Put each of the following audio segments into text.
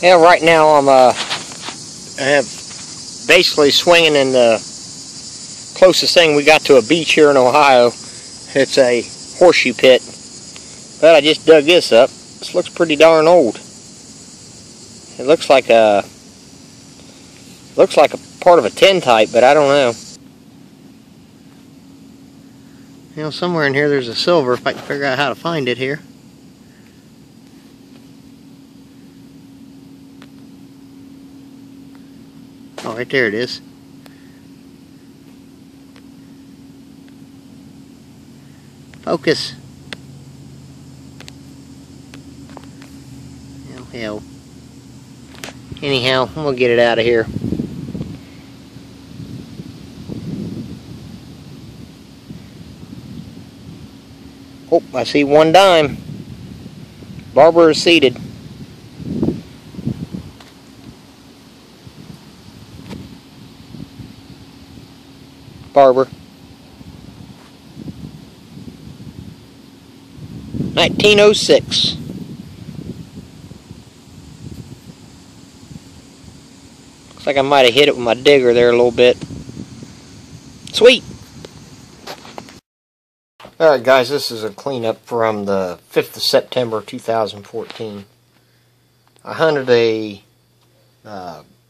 Yeah, right now I have basically swinging in the closest thing we got to a beach here in Ohio. It's a horseshoe pit. But I just dug this up. This looks pretty darn old. It looks like a part of a tintype, but I don't know. You know, somewhere in here there's a silver, if I can figure out how to find it here. Oh, right there it is. Focus. Oh, hell. Anyhow, I'm gonna get it out of here. Oh, I see one dime. Barber is seated. Barber. 1906. Looks like I might have hit it with my digger there a little bit. Sweet. Alright guys, this is a cleanup from the 5th of September 2014. I hunted a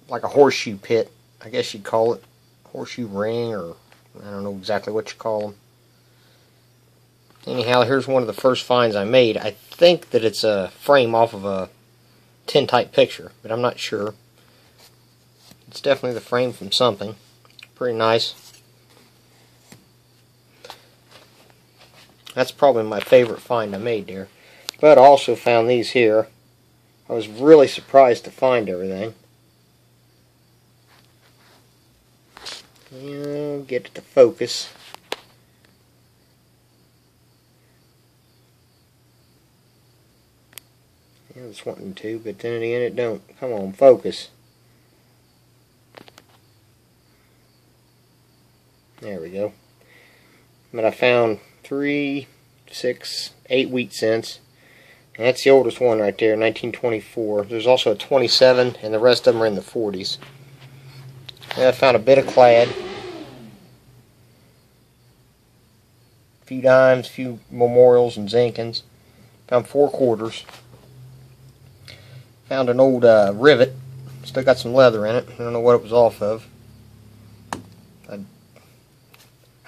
like a horseshoe pit, I guess you'd call it. Horseshoe ring, or I don't know exactly what you call them. Anyhow, here's one of the first finds I made. I think that it's a frame off of a tintype picture, but I'm not sure. It's definitely the frame from something. Pretty nice. That's probably my favorite find I made there. But I also found these here. I was really surprised to find everything. Get it to focus. Yeah, it's wanting to, but then in the end it don't. Come on, focus. There we go. But I found 3, 6, 8 wheat cents. And that's the oldest one right there, 1924. There's also a 27, and the rest of them are in the 40s. And I found a bit of clad. A few dimes, a few memorials and zinkins. Found 4 quarters. Found an old rivet. Still got some leather in it. I don't know what it was off of.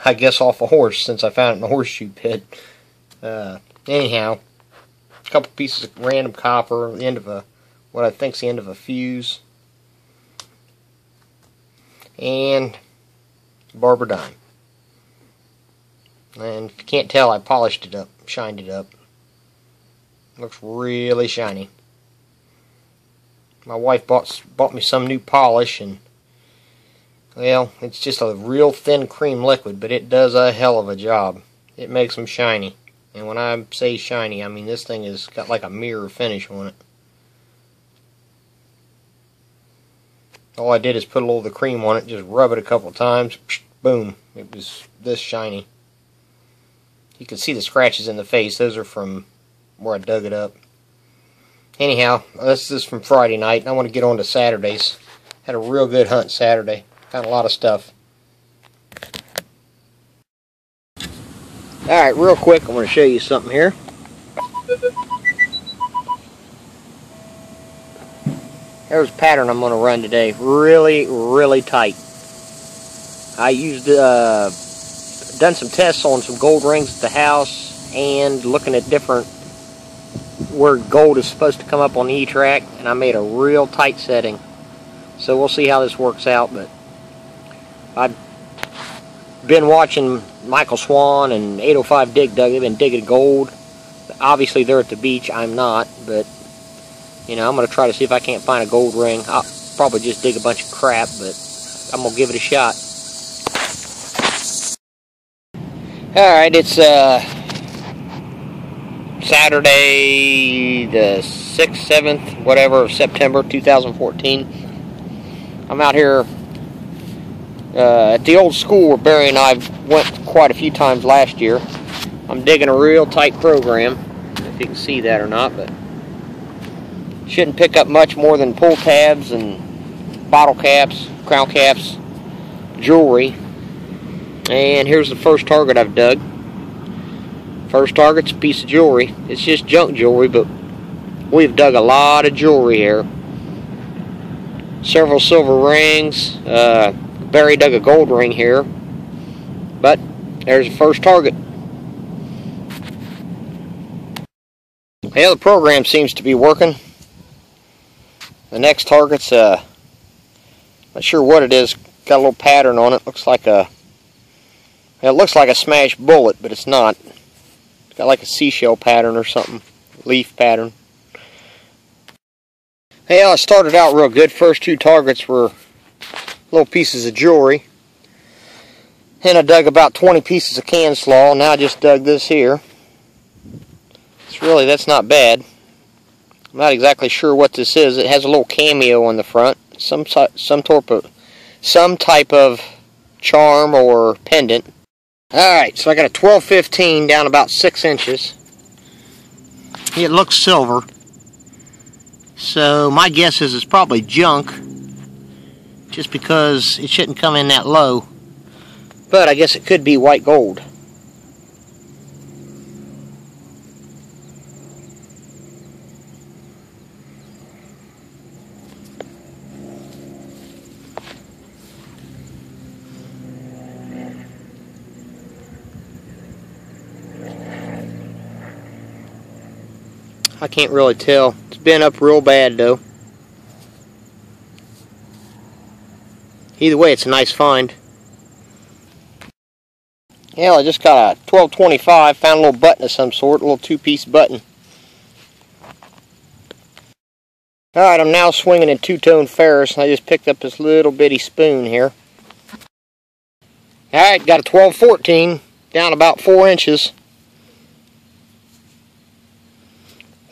I guess off a horse, since I found it in a horseshoe pit. Anyhow, a couple pieces of random copper, the end of a, what I think's the end of a fuse, and barber dime. And if you can't tell, I polished it up, shined it up. Looks really shiny. My wife bought me some new polish, and well, it's just a real thin cream liquid, but it does a hell of a job. It makes them shiny. And when I say shiny, I mean this thing has got like a mirror finish on it. All I did is put a little of the cream on it, just rub it a couple times, boom, it was this shiny. You can see the scratches in the face. Those are from where I dug it up. Anyhow, this is from Friday night, and I want to get on to Saturdays. Had a real good hunt Saturday. Found a lot of stuff. Alright, real quick, I'm going to show you something here. There's a pattern I'm going to run today. Really, really tight. I used, done some tests on some gold rings at the house, and looking at different, where gold is supposed to come up on the E-track, and I made a real tight setting. So we'll see how this works out, but I've been watching Michael Swan and 805 Dig Dug. They've been digging gold. Obviously they're at the beach. I'm not, but you know, I'm going to try to see if I can't find a gold ring. I'll probably just dig a bunch of crap, but I'm going to give it a shot. Alright, it's Saturday the 6th, 7th, whatever, of September 2014. I'm out here at the old school where Barry and I went quite a few times last year. I'm digging a real tight program, if you can see that or not, but Shouldn't pick up much more than pull tabs and bottle caps, crown caps, jewelry. And here's the first target I've dug. First target's a piece of jewelry. It's just junk jewelry, but we've dug a lot of jewelry here. Several silver rings. Barry dug a gold ring here. But there's the first target. Yeah, the program seems to be working. The next target's not sure what it is. Got a little pattern on it. Looks like a smashed bullet, but it's not. It's got like a seashell pattern or something, leaf pattern. Hey, I started out real good. First two targets were little pieces of jewelry. And I dug about 20 pieces of can slaw. Now I just dug this here. That's not bad. I'm not exactly sure what this is. It has a little cameo on the front. Some type of charm or pendant. Alright, so I got a 12-15 down about 6 inches. It looks silver. So my guess is it's probably junk, just because it shouldn't come in that low. But I guess it could be white gold. I can't really tell. It's been up real bad though. Either way, it's a nice find. Yeah, I just got a 12-25. Found a little button of some sort, a little two-piece button. Alright, I'm now swinging in two-tone ferrous. I just picked up this little bitty spoon here. Alright, got a 12-14, down about 4 inches.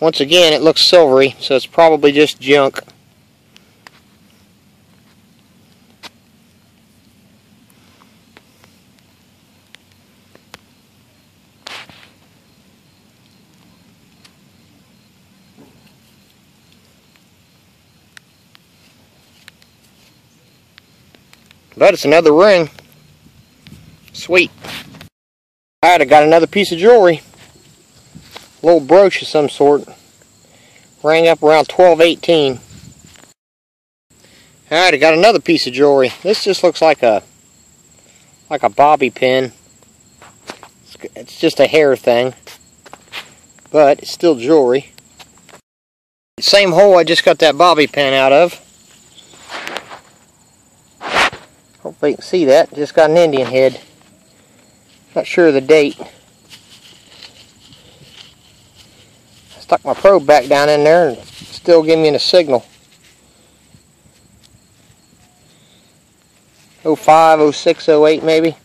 Once again, it looks silvery, so it's probably just junk. But it's another ring. Sweet. Alright, I got another piece of jewelry. A little brooch of some sort. Rang up around 12-18. Alright, I got another piece of jewelry. This just looks like a bobby pin. It's just a hair thing. But it's still jewelry. Same hole I just got that bobby pin out of. Hopefully you can see that. Just got an Indian head. Not sure of the date. Stuck my probe back down in there and still giving me a signal. 05, 06, 08 maybe.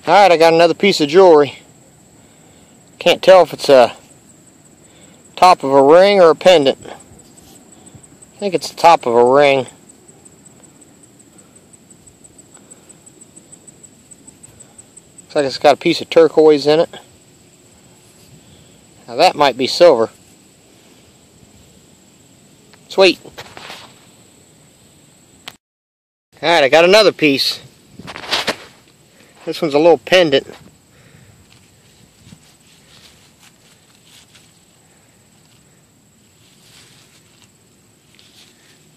Alright, I got another piece of jewelry. Can't tell if it's a top of a ring or a pendant. I think it's the top of a ring. Looks like it's got a piece of turquoise in it. Now that might be silver. Sweet. Alright, I got another piece. This one's a little pendant.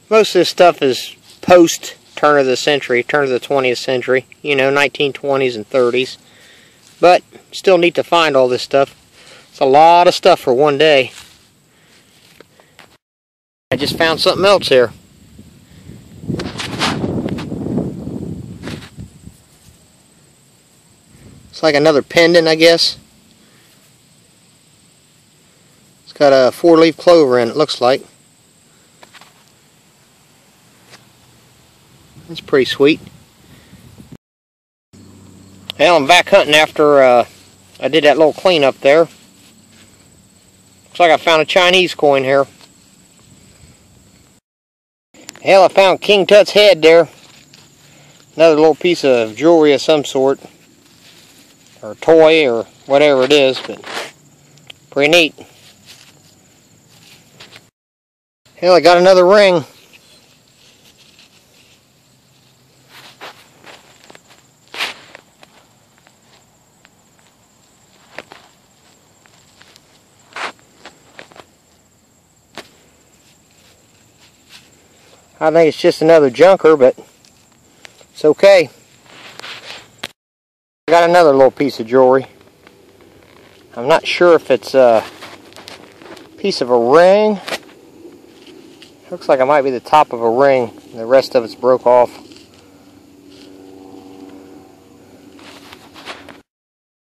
Most of this stuff is post turn of the century, turn of the 20th century. You know, 1920s and 30s. But still neat to find all this stuff. It's a lot of stuff for one day. I just found something else here. It's like another pendant, I guess. It's got a 4-leaf clover in it, looks like. That's pretty sweet. Well, I'm back hunting after I did that little cleanup there. Looks like I found a Chinese coin here. Hell, I found King Tut's head there. Another little piece of jewelry of some sort. Or toy or whatever it is, but pretty neat. Well, I got another ring. I think it's just another junker, but it's okay. I got another little piece of jewelry. I'm not sure if it's a piece of a ring. Looks like it might be the top of a ring. The rest of it's broke off.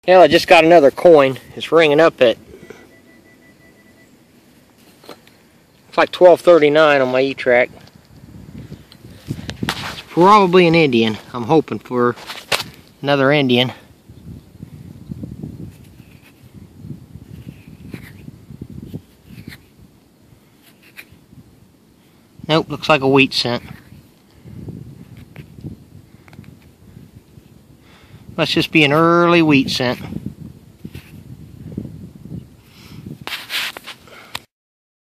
Well, I just got another coin. It's ringing up at, it's like $12.39 on my E-Track. It's probably an Indian. I'm hoping for another Indian. Nope, looks like a wheat cent. Must just be an early wheat cent.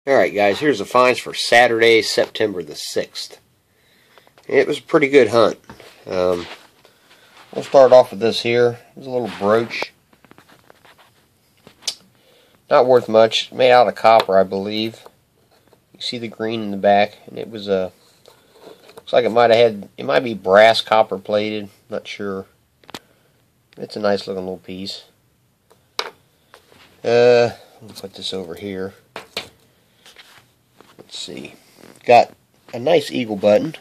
Alright guys, here's the finds for Saturday, September the 6th. It was a pretty good hunt. We'll start off with this here. It's a little brooch. Not worth much. Made out of copper, I believe. You see the green in the back, and it was looks like it might be brass copper plated. Not sure. It's a nice looking little piece. We'll put this over here. Let's see. Got a nice eagle button.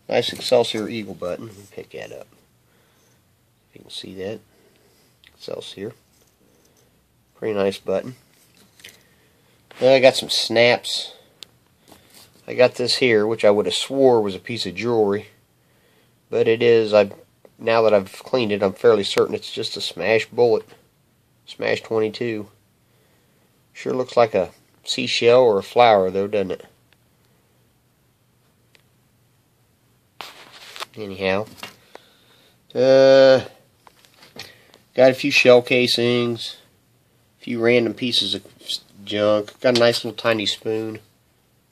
Nice Excelsior eagle button. Let me pick that up. If you can see that. Excelsior. Pretty nice button. Then I got some snaps. I got this here, which I would have swore was a piece of jewelry. But it is. Now that I've cleaned it, I'm fairly certain it's just a smashed bullet. Smash 22. Sure looks like a seashell or a flower though, doesn't it? Anyhow. Got a few shell casings. A few random pieces of junk. Got a nice little tiny spoon.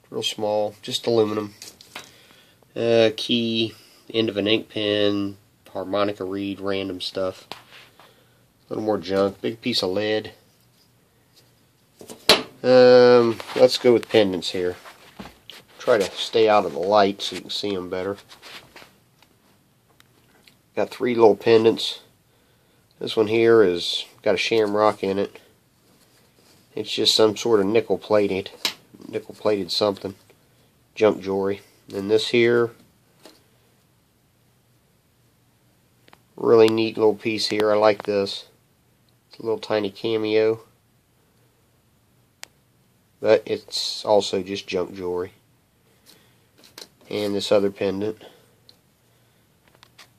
Real small. Just aluminum. Key. End of an ink pen. Harmonica reed. Random stuff. A little more junk. Big piece of lead. Let's go with pendants here. Try to stay out of the light so you can see them better. Got 3 little pendants. This one here is got a shamrock in it. It's just some sort of nickel plated something. Junk jewelry. And this here, really neat little piece here. I like this. It's a little tiny cameo. But it's also just junk jewelry. And this other pendant.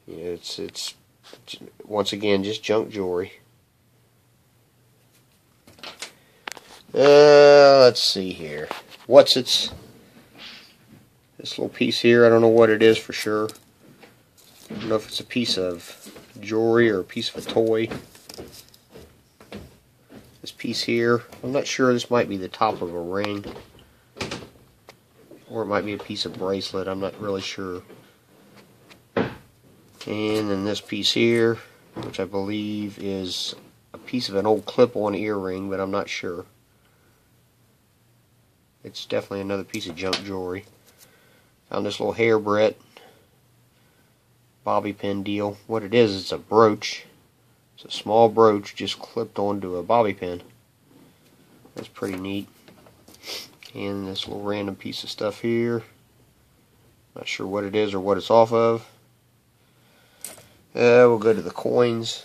Yeah, it's once again just junk jewelry. Let's see here. This little piece here, I don't know what it is for sure. I don't know if it's a piece of jewelry or a piece of a toy. This piece here, I'm not sure. This might be the top of a ring. Or it might be a piece of bracelet. I'm not really sure. And then this piece here, which I believe is a piece of an old clip-on earring, but I'm not sure. It's definitely another piece of junk jewelry. Found this little hair Brett bobby pin deal. What it is, it's a brooch. It's a small brooch just clipped onto a bobby pin. That's pretty neat. And this little random piece of stuff here. Not sure what it is or what it's off of. We'll go to the coins.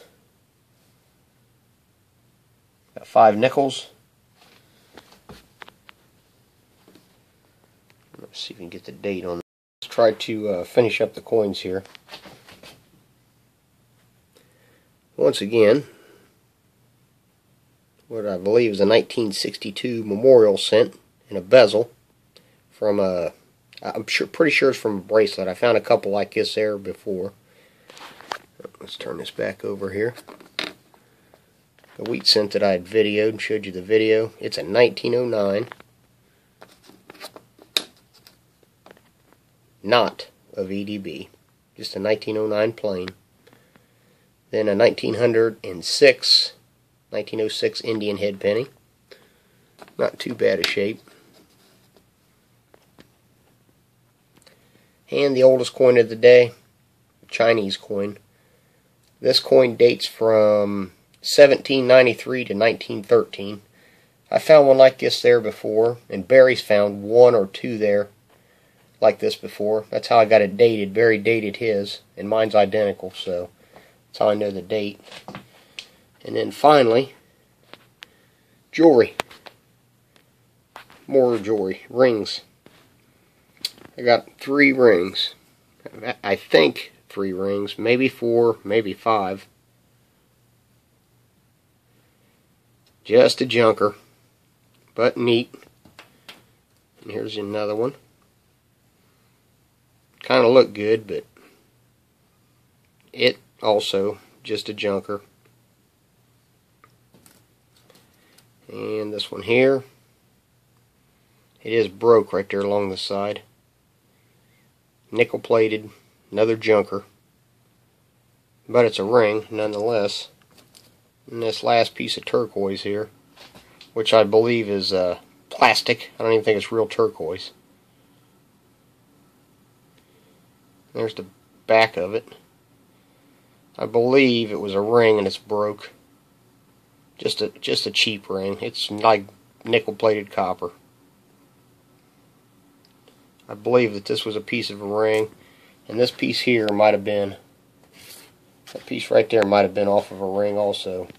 Got 5 nickels. Let's see if we can get the date on this. Let's try to finish up the coins here. Once again, what I believe is a 1962 memorial cent in a bezel from I'm pretty sure it's from a bracelet. I found a couple like this there before. Let's turn this back over here. the wheat cent that I had videoed and showed you the video. It's a 1909. Not of EDB. Just a 1909 plain. Then a 1906 Indian head penny. Not too bad a shape. And the oldest coin of the day, Chinese coin. This coin dates from 1793 to 1913. I found one like this there before, and Barry's found one or two there like this before. That's how I got it dated. Barry dated his, and mine's identical, so that's how I know the date. And then finally, jewelry. More jewelry. Rings. I got 3 rings. I think 3 rings. Maybe 4, maybe 5. Just a junker. But neat. And here's another one. Kind of look good, but it also just a junker. And this one here. It is broke right there along the side. Nickel plated, another junker. But it's a ring nonetheless. And this last piece of turquoise here, which I believe is plastic. I don't even think it's real turquoise. There's the back of it. I believe it was a ring and it's broke. Just a cheap ring. It's like nickel plated copper. I believe that this was a piece of a ring, and this piece here might have been, that piece right there might have been off of a ring also.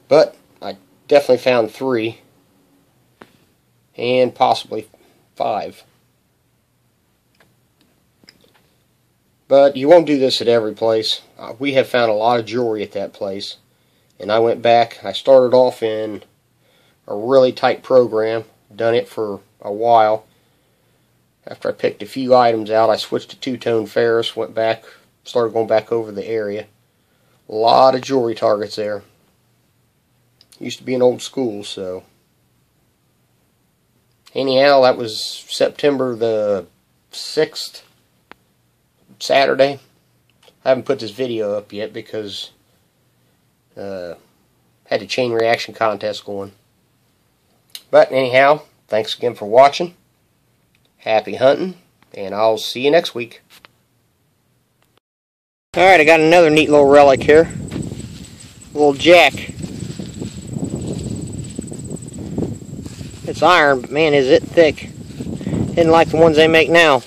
But I definitely found 3 and possibly 5. But you won't do this at every place. We have found a lot of jewelry at that place. And I went back. I started off in a really tight program. Done it for a while. After I picked a few items out, I switched to two-tone ferrous. Went back, started going back over the area. A lot of jewelry targets there. Used to be an old school, so. Anyhow, that was September the 6th. Saturday. I haven't put this video up yet because had a chain reaction contest going. But anyhow, thanks again for watching. Happy hunting, and I'll see you next week. Alright, I got another neat little relic here. Little jack. It's iron, but man is it thick. Isn't like the ones they make now.